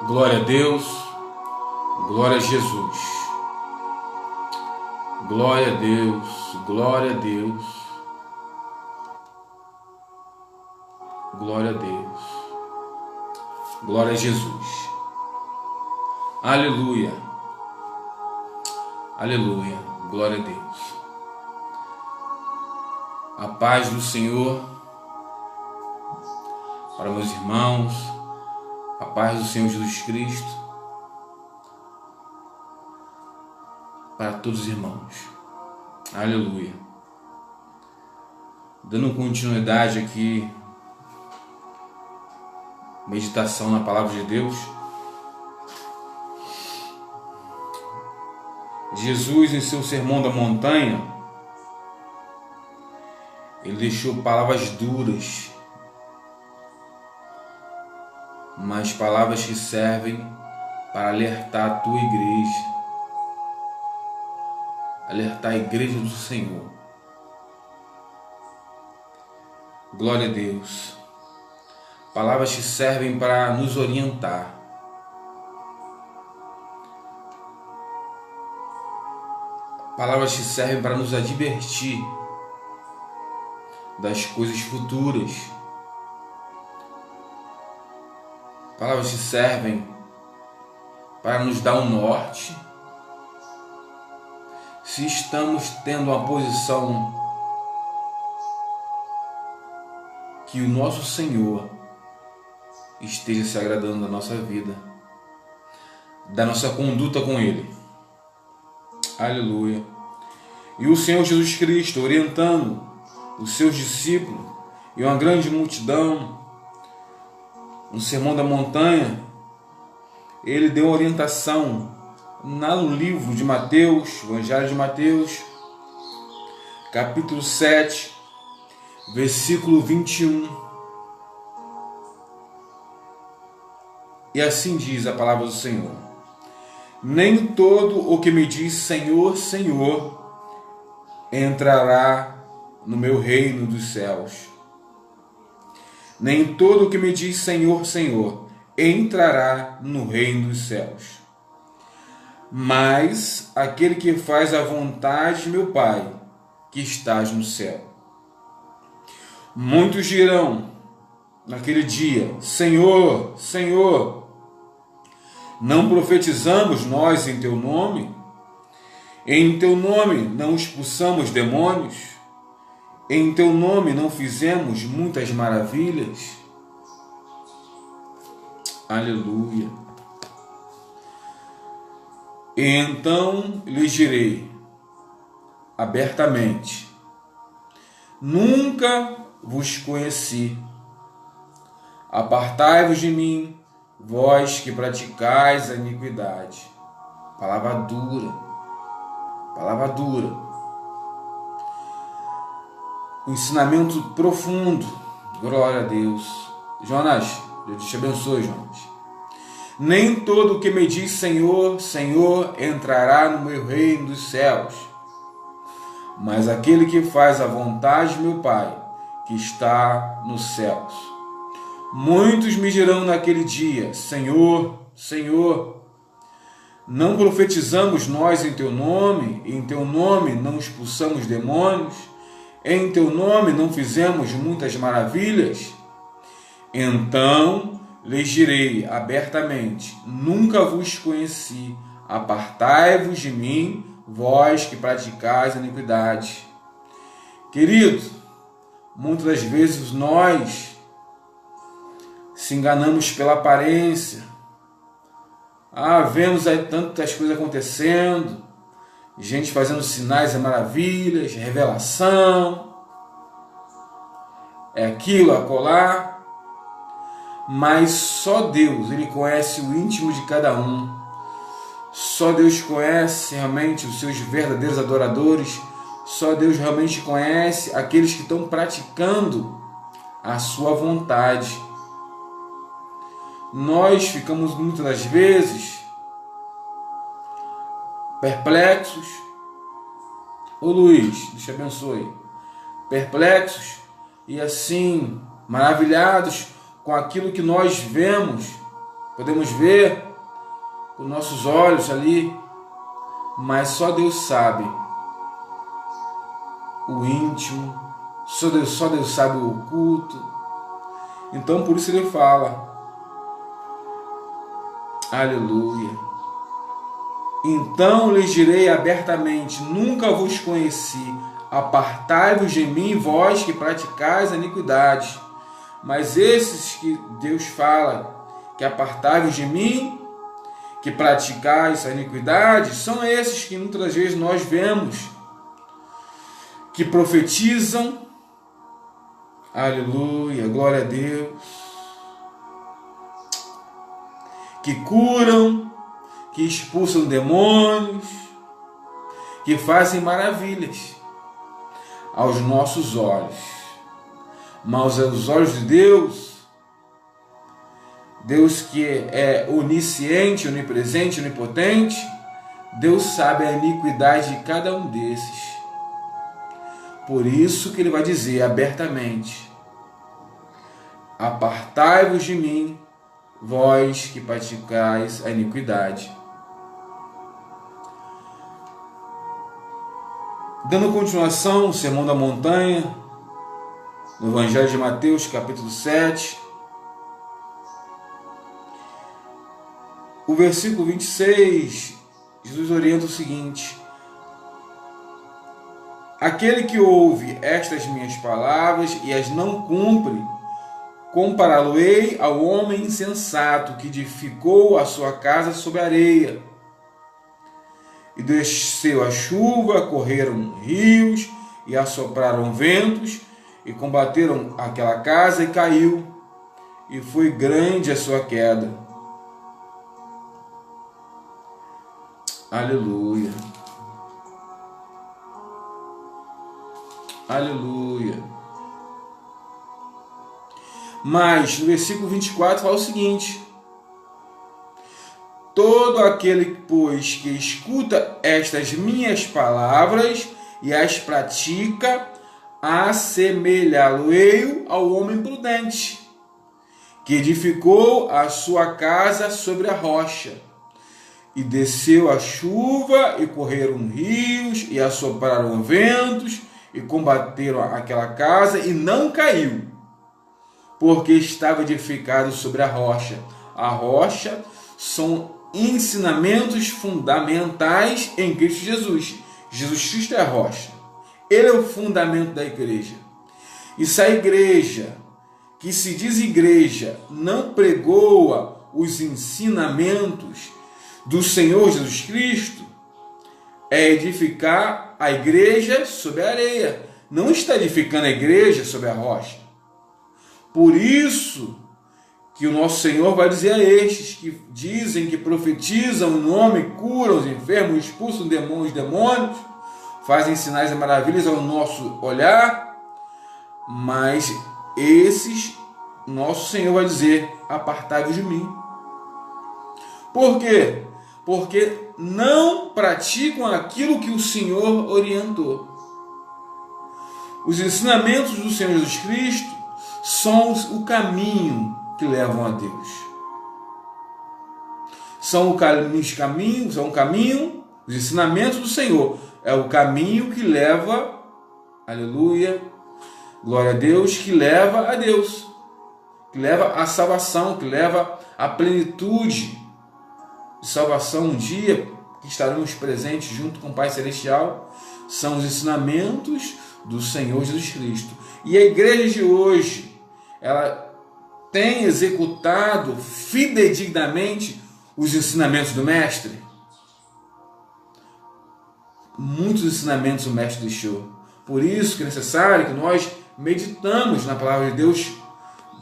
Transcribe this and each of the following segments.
Glória a Deus, glória a Jesus, glória a Deus, glória a Deus, glória a Deus, glória a Jesus, aleluia, aleluia, glória a Deus. A paz do Senhor para meus irmãos, a paz do Senhor Jesus Cristo para todos os irmãos, aleluia. Dando continuidade aqui, meditação na palavra de Deus. Jesus, em seu sermão da montanha, ele deixou palavras duras, mas palavras que servem para alertar a tua igreja, alertar a igreja do Senhor. Glória a Deus. Palavras que servem para nos orientar. Palavras que servem para nos advertir das coisas futuras. Palavras que servem para nos dar um norte. Se estamos tendo uma posição que o nosso Senhor esteja se agradando da nossa vida, da nossa conduta com Ele. Aleluia. E o Senhor Jesus Cristo, orientando os seus discípulos e uma grande multidão, no Sermão da Montanha, ele deu orientação no livro de Mateus, Evangelho de Mateus, capítulo 7, versículo 21. E assim diz a palavra do Senhor: nem todo o que me diz Senhor, Senhor, entrará no meu reino dos céus. Nem todo o que me diz Senhor, Senhor, entrará no reino dos céus, mas aquele que faz a vontade de meu Pai, que estás no céu. Muitos dirão naquele dia: Senhor, Senhor, não profetizamos nós em teu nome? Em teu nome não expulsamos demônios? Em teu nome não fizemos muitas maravilhas? Aleluia. E então lhes direi abertamente: nunca vos conheci. Apartai-vos de mim, vós que praticais a iniquidade. Palavra dura. Palavra dura. Um ensinamento profundo. Glória a Deus. Jonas, Deus te abençoe, Jonas. Nem todo o que me diz Senhor, Senhor, entrará no meu reino dos céus, mas aquele que faz a vontade de meu Pai, que está nos céus. Muitos me dirão naquele dia: Senhor, Senhor, não profetizamos nós em teu nome? Em teu nome não expulsamos demônios? Em teu nome não fizemos muitas maravilhas? Então lhes direi abertamente: nunca vos conheci. Apartai-vos de mim, vós que praticais a iniquidade. Querido, muitas das vezes nós se enganamos pela aparência. Vemos aí tantas coisas acontecendo, gente fazendo sinais e maravilhas, revelação, é aquilo, acolá, mas só Deus, Ele conhece o íntimo de cada um. Só Deus conhece realmente os seus verdadeiros adoradores. Só Deus realmente conhece aqueles que estão praticando a sua vontade. Nós ficamos muitas das vezes perplexos. Ô Luiz, Deus te abençoe. Perplexos e assim maravilhados com aquilo que nós vemos podemos ver com nossos olhos ali, mas só Deus sabe o íntimo, só Deus sabe o oculto. Então por isso ele fala, aleluia, então lhes direi abertamente, nunca vos conheci, apartai-vos de mim, vós que praticais a iniquidade. Mas esses que Deus fala, que apartai-vos de mim, que praticais a iniquidade, são esses que muitas vezes nós vemos, que profetizam, aleluia, glória a Deus, que curam, que expulsam demônios, que fazem maravilhas aos nossos olhos, mas aos olhos de Deus, Deus que é onisciente, onipresente, onipotente, Deus sabe a iniquidade de cada um desses. Por isso que ele vai dizer abertamente, apartai-vos de mim, vós que praticais a iniquidade. Dando continuação ao Sermão da Montanha, no Evangelho de Mateus, capítulo 7, o versículo 26, Jesus orienta o seguinte: aquele que ouve estas minhas palavras e as não cumpre, compará-lo-ei ao homem insensato que edificou a sua casa sobre a areia. E desceu a chuva, correram rios e assopraram ventos e combateram aquela casa e caiu, e foi grande a sua queda. Aleluia. Aleluia. Mas no versículo 24 fala o seguinte: todo aquele, pois, que escuta estas minhas palavras e as pratica, assemelhá-lo-ei ao homem prudente, que edificou a sua casa sobre a rocha. E desceu a chuva, e correram rios, e assopraram ventos, e combateram aquela casa, e não caiu, porque estava edificado sobre a rocha. A rocha são ensinamentos fundamentais em Cristo Jesus. Jesus Cristo é a rocha. Ele é o fundamento da igreja. E se a igreja, que se diz igreja, não pregoa os ensinamentos do Senhor Jesus Cristo, é edificar a igreja sobre a areia. Não está edificando a igreja sobre a rocha. Por isso que o nosso Senhor vai dizer a estes que dizem que profetizam o nome, curam os enfermos, expulsam os demônios, fazem sinais e maravilhas ao nosso olhar, mas esses, nosso Senhor vai dizer, apartai-vos de mim. Por quê? Porque não praticam aquilo que o Senhor orientou. Os ensinamentos do Senhor Jesus Cristo são o caminho que levam a Deus. São os caminhos, os ensinamentos do Senhor. É o caminho que leva, aleluia, glória a Deus, que leva a Deus, que leva à salvação, que leva à plenitude de salvação um dia que estaremos presentes junto com o Pai Celestial. São os ensinamentos do Senhor Jesus Cristo. E a igreja de hoje, ela tem executado fidedignamente os ensinamentos do Mestre? Muitos ensinamentos o Mestre deixou. Por isso que é necessário que nós meditamos na Palavra de Deus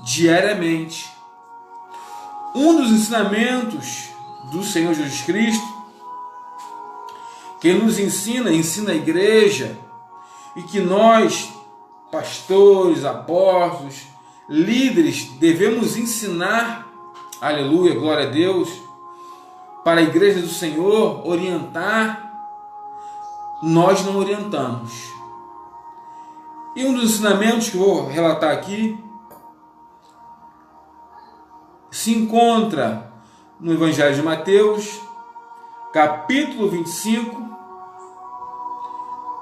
diariamente. Um dos ensinamentos do Senhor Jesus Cristo, que nos ensina a igreja, e que nós, pastores, apóstolos, líderes, devemos ensinar, aleluia, glória a Deus, para a igreja do Senhor, orientar, nós não orientamos. E um dos ensinamentos que eu vou relatar aqui se encontra no Evangelho de Mateus, capítulo 25,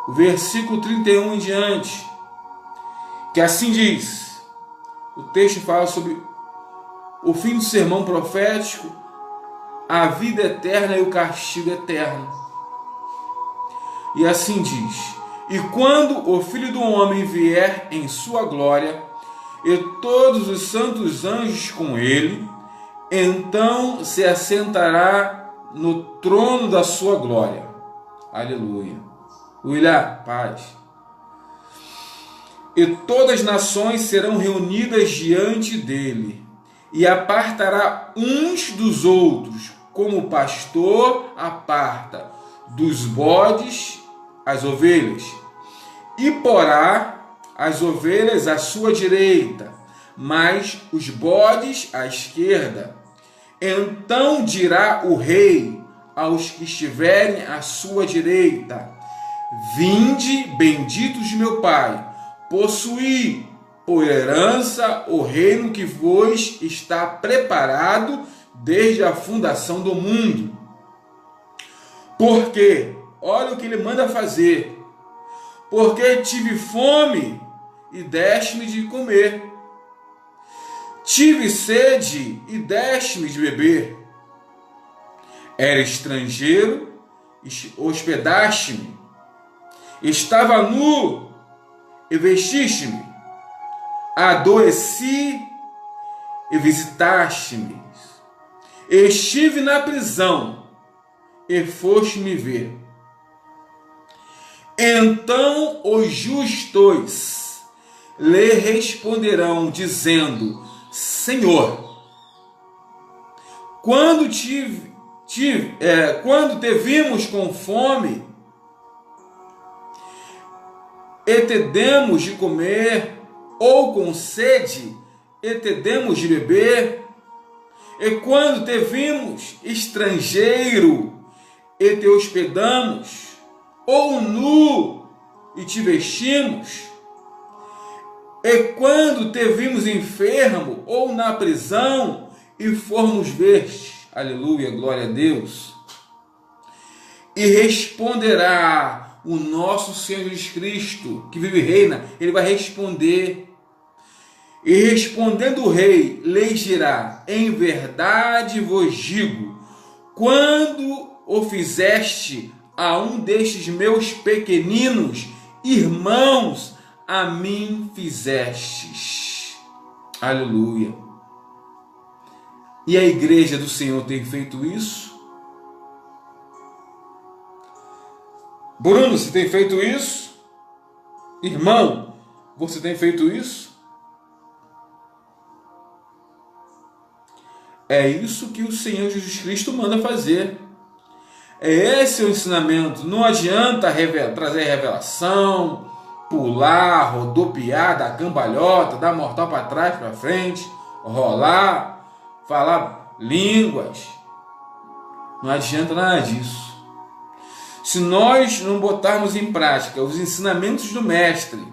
versículo 31 em diante, que assim diz. O texto fala sobre o fim do sermão profético, a vida eterna e o castigo eterno. E assim diz: e quando o Filho do Homem vier em sua glória, e todos os santos anjos com ele, então se assentará no trono da sua glória. Aleluia. William, paz. E todas as nações serão reunidas diante dele, e apartará uns dos outros, como o pastor aparta dos bodes as ovelhas, e porá as ovelhas à sua direita, mas os bodes à esquerda. Então dirá o rei aos que estiverem à sua direita: vinde, benditos de meu Pai, possuí por herança o reino que vos está preparado desde a fundação do mundo. Porque, olha o que ele manda fazer: porque tive fome e deste-me de comer, tive sede e deste-me de beber, era estrangeiro e hospedaste-me, estava nu e vestiste-me, adoeci e visitaste-me, estive na prisão e foste me ver. Então os justos lhe responderão, dizendo: Senhor, quando te vimos com fome e te demos de comer, ou com sede e te demos de beber? E quando te vimos estrangeiro e te hospedamos, ou nu e te vestimos? E quando te vimos enfermo ou na prisão e formos ver-te? Aleluia, glória a Deus. E responderá o nosso Senhor Jesus Cristo, que vive e reina, ele vai responder. E respondendo o rei, lhes dirá: em verdade vos digo, quando o fizeste a um destes meus pequeninos irmãos, a mim fizestes. Aleluia. E a igreja do Senhor tem feito isso? Bruno, você tem feito isso? Irmão, você tem feito isso? É isso que o Senhor Jesus Cristo manda fazer. É esse o ensinamento. Não adianta trazer revelação, pular, rodopiar, dar cambalhota, dar mortal para trás, para frente, rolar, falar línguas. Não adianta nada disso. Se nós não botarmos em prática os ensinamentos do Mestre,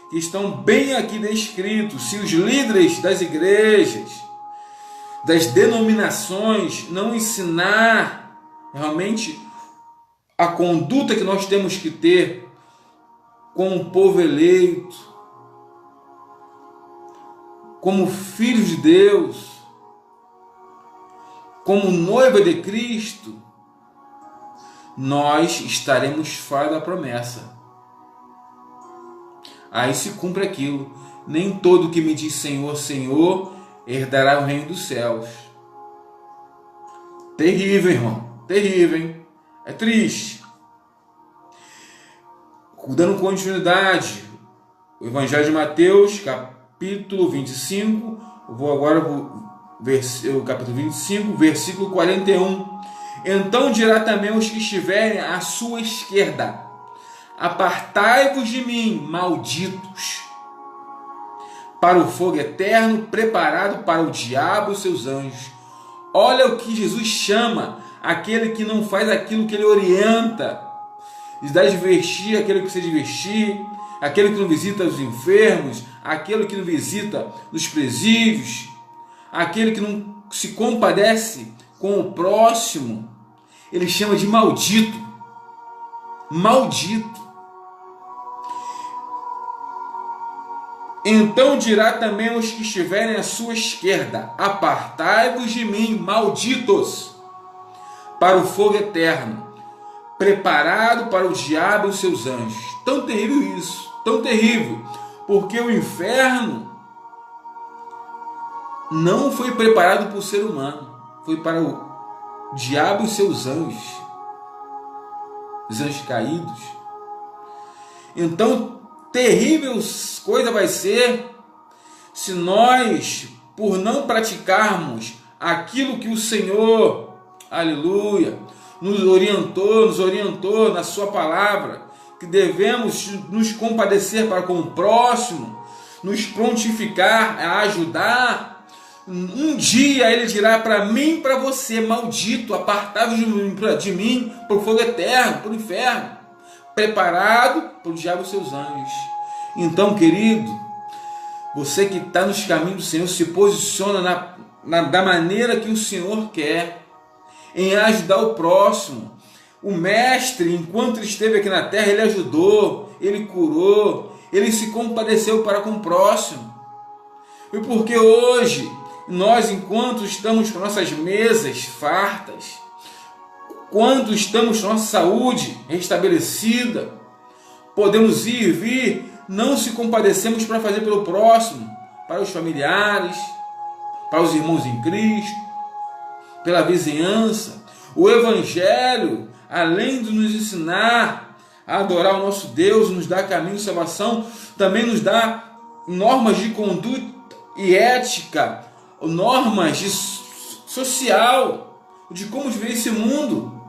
que estão bem aqui descritos, se os líderes das igrejas, das denominações, não ensinar realmente a conduta que nós temos que ter com o povo eleito, como filhos de Deus, como noiva de Cristo, nós estaremos fora da promessa. Aí se cumpre aquilo: nem todo que me diz Senhor, Senhor, herdará o reino dos céus. Terrível, irmão, terrível, hein? É triste. Dando continuidade, o Evangelho de Mateus, capítulo 25, eu vou agora o capítulo 25, versículo 41. Então dirá também aos que estiverem à sua esquerda: apartai-vos de mim, malditos, para o fogo eterno preparado para o diabo e os seus anjos. Olha o que Jesus chama aquele que não faz aquilo que ele orienta, lhes dá de vestir aquele que precisa de vestir, aquele que não visita os enfermos, aquele que não visita nos presídios, aquele que não se compadece com o próximo, ele chama de maldito. Maldito. Então dirá também aos que estiverem à sua esquerda: apartai-vos de mim, malditos, para o fogo eterno, preparado para o diabo e os seus anjos. Tão terrível isso, tão terrível, porque o inferno não foi preparado para o ser humano, foi para o diabo e os seus anjos, os anjos caídos. Então, terrível coisa vai ser se nós, por não praticarmos aquilo que o Senhor, aleluia, nos orientou na sua palavra, que devemos nos compadecer para com o próximo, nos prontificar a ajudar. Um dia ele dirá para mim e para você: maldito, apartai-vos de mim para o fogo eterno, para o inferno, preparado para o diabo e os seus anjos. Então, querido, você que está nos caminhos do Senhor, se posiciona da maneira que o Senhor quer, em ajudar o próximo. O mestre, enquanto ele esteve aqui na terra, ele ajudou, ele curou, ele se compadeceu para com o próximo. E porque hoje, nós, enquanto estamos com nossas mesas fartas, quando estamos com nossa saúde restabelecida, podemos ir e vir, não se compadecemos para fazer pelo próximo, para os familiares, para os irmãos em Cristo, pela vizinhança. O Evangelho, além de nos ensinar a adorar o nosso Deus, nos dá caminho de salvação, também nos dá normas de conduta e ética, normas de social, de como viver esse mundo.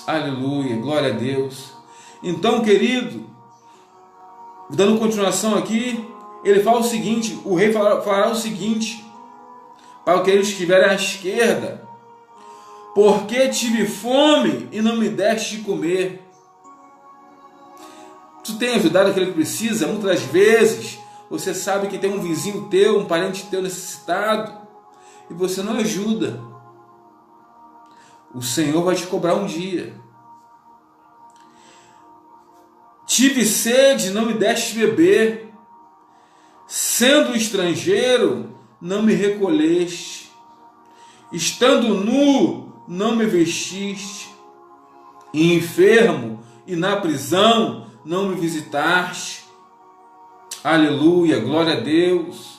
Aleluia, glória a Deus. Então, querido, dando continuação aqui, ele fala o seguinte, o rei falará o seguinte, para aqueles que estiverem à esquerda: porque tive fome e não me deste de comer. Tu tem ajudado aquele que precisa? Muitas vezes você sabe que tem um vizinho teu, um parente teu necessitado, e você não ajuda. O Senhor vai te cobrar um dia. Tive sede, não me deste beber. Sendo estrangeiro, não me recolheste. Estando nu, não me vestiste. E enfermo e na prisão, não me visitaste. Aleluia, glória a Deus.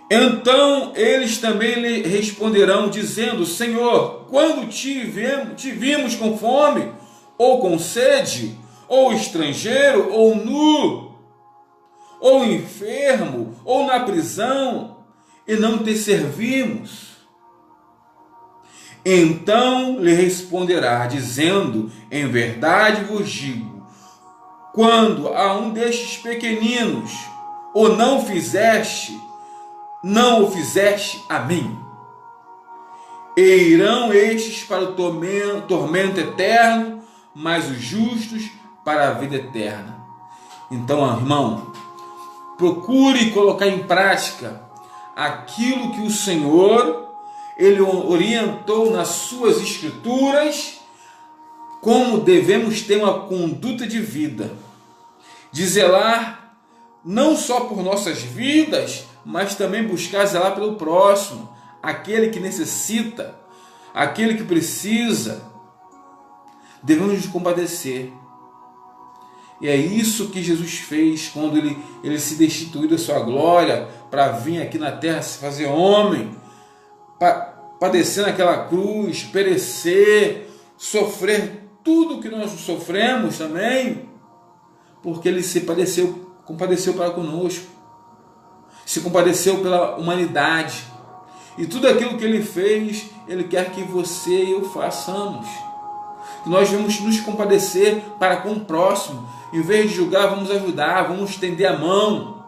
Então eles também lhe responderão, dizendo: Senhor, quando te vimos com fome, ou com sede, ou estrangeiro, ou nu, ou enfermo, ou na prisão, e não te servimos? Então lhe responderá, dizendo: em verdade vos digo, quando a um destes pequeninos o não fizeste, não o fizeste a mim. E irão estes para o tormento eterno, mas os justos para a vida eterna. Então, irmão, procure colocar em prática aquilo que o Senhor ele orientou nas suas escrituras, como devemos ter uma conduta de vida, de zelar não só por nossas vidas, mas também buscar zelar pelo próximo, aquele que necessita, aquele que precisa. Devemos nos compadecer. E é isso que Jesus fez quando ele se destituiu da sua glória para vir aqui na terra se fazer homem, padecer naquela cruz, perecer, sofrer tudo o que nós sofremos também, porque ele se compadeceu para conosco, se compadeceu pela humanidade, e tudo aquilo que ele fez, ele quer que você e eu façamos. Nós vamos nos compadecer para com o próximo, em vez de julgar, vamos ajudar, vamos estender a mão,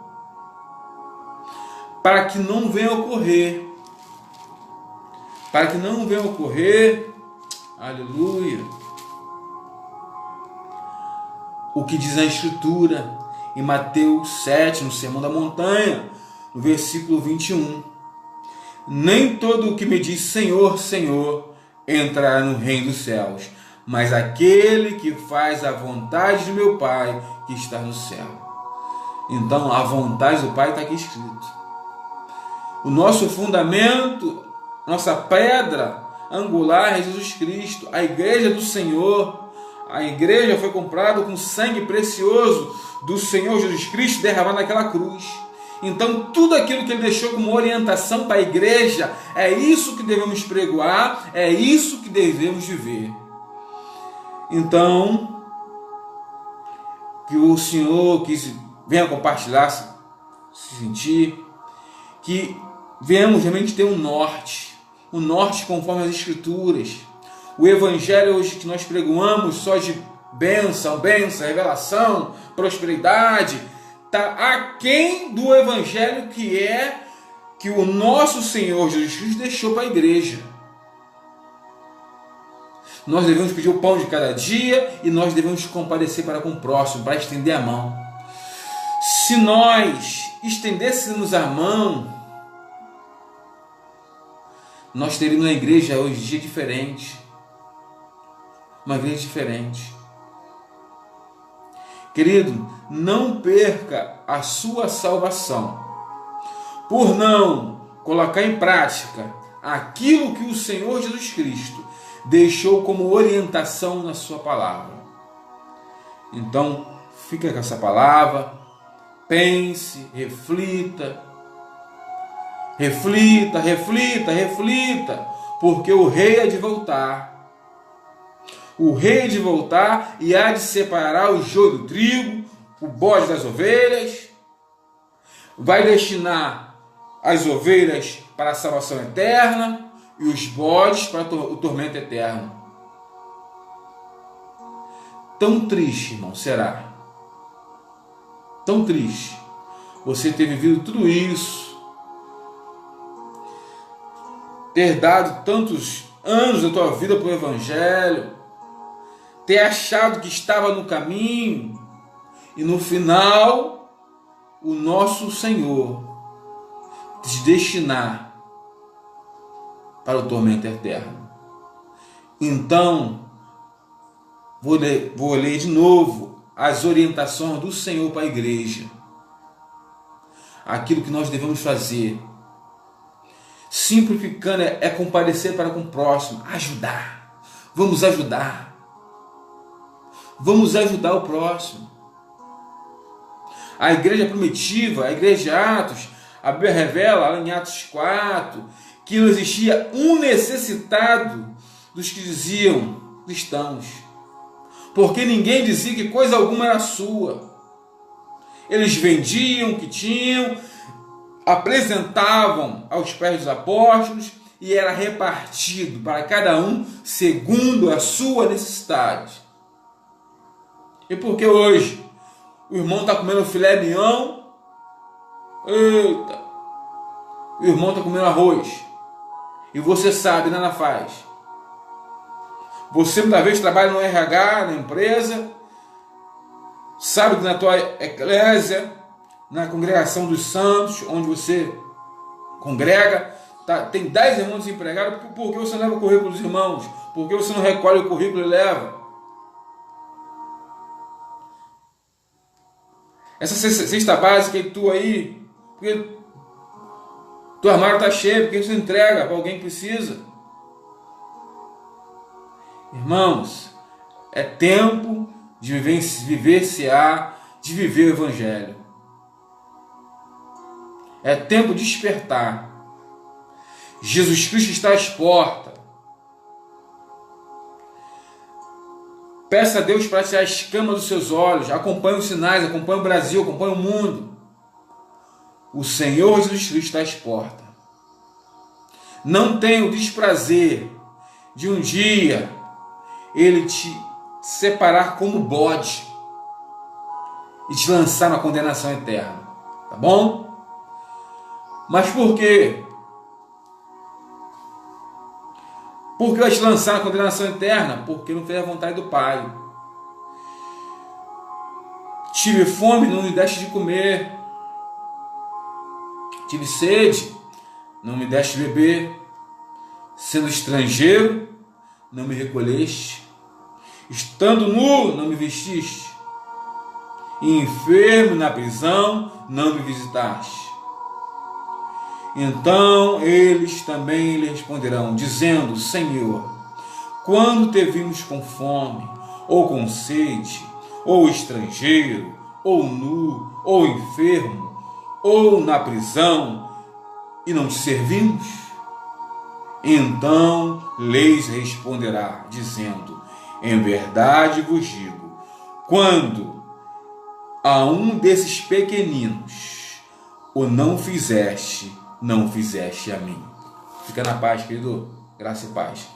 para que não venha ocorrer, aleluia, o que diz a Escritura em Mateus 7, no Sermão da Montanha, no versículo 21. Nem todo o que me diz Senhor, Senhor, entrará no reino dos céus, mas aquele que faz a vontade de meu Pai que está no céu. Então, a vontade do Pai está aqui escrito. O nosso fundamento, nossa pedra angular é Jesus Cristo, a igreja do Senhor. A igreja foi comprada com sangue precioso do Senhor Jesus Cristo derramado naquela cruz. Então, tudo aquilo que ele deixou como orientação para a igreja, é isso que devemos pregoar, é isso que devemos viver. Então, que o Senhor venha compartilhar, se sentir, que venhamos realmente ter um norte conforme as Escrituras. O Evangelho hoje que nós pregoamos só de bênção, revelação, prosperidade, está aquém do Evangelho que o nosso Senhor Jesus Cristo deixou para a igreja. Nós devemos pedir o pão de cada dia e nós devemos compadecer para com o próximo, para estender a mão. Se nós estendêssemos a mão, nós teríamos uma igreja hoje em dia diferente. Uma igreja diferente. Querido, não perca a sua salvação por não colocar em prática aquilo que o Senhor Jesus Cristo deixou como orientação na sua palavra. Então, fica com essa palavra, pense, reflita, porque o rei há de voltar. O rei há de voltar e há de separar o joio do trigo, o bode das ovelhas, vai destinar as ovelhas para a salvação eterna e os bodes para o tormento eterno. Tão triste, irmão, será? Tão triste você ter vivido tudo isso, ter dado tantos anos da tua vida para o Evangelho, ter achado que estava no caminho e no final o nosso Senhor te destinar para o tormento eterno. Então, vou ler de novo as orientações do Senhor para a igreja. Aquilo que nós devemos fazer. Simplificando é comparecer para com o próximo, ajudar. Vamos ajudar. Vamos ajudar o próximo. A igreja primitiva, a igreja de Atos, a Bíblia revela lá em Atos 4 que não existia um necessitado dos que diziam cristãos, porque ninguém dizia que coisa alguma era sua. Eles vendiam o que tinham, apresentavam aos pés dos apóstolos e era repartido para cada um segundo a sua necessidade. E porque hoje o irmão está comendo filé mignon, eita, o irmão está comendo arroz, e você sabe, nada faz. Você muitas vezes trabalha no RH, na empresa, sabe que na tua eclésia, na congregação dos santos, onde você congrega, tem 10 irmãos desempregados, por que você não leva o currículo dos irmãos? Por que você não recolhe o currículo e leva? Essa cesta básica e tu aí, porque teu armário está cheio, porque você entrega para alguém que precisa. Irmãos, é tempo de viver o Evangelho. É tempo de despertar. Jesus Cristo está às portas. Peça a Deus para tirar as escamas dos seus olhos. Acompanhe os sinais, acompanhe o Brasil, acompanhe o mundo. O Senhor Jesus Cristo está às portas. Não tenha o desprazer de um dia Ele te separar como bode e te lançar na condenação eterna. Tá bom? Mas por quê? Por que vai te lançar na condenação eterna? Porque não fez a vontade do Pai. Tive fome, não me deste de comer. Tive sede, não me deste beber, sendo estrangeiro, não me recolheste, estando nu, não me vestiste, e enfermo na prisão, não me visitaste. Então eles também lhe responderão, dizendo: Senhor, quando te vimos com fome, ou com sede, ou estrangeiro, ou nu, ou enfermo, ou na prisão, e não te servimos? Então lhes responderá, dizendo: em verdade vos digo, quando a um desses pequeninos o não fizeste a mim. Fica na paz, querido. Graça e paz.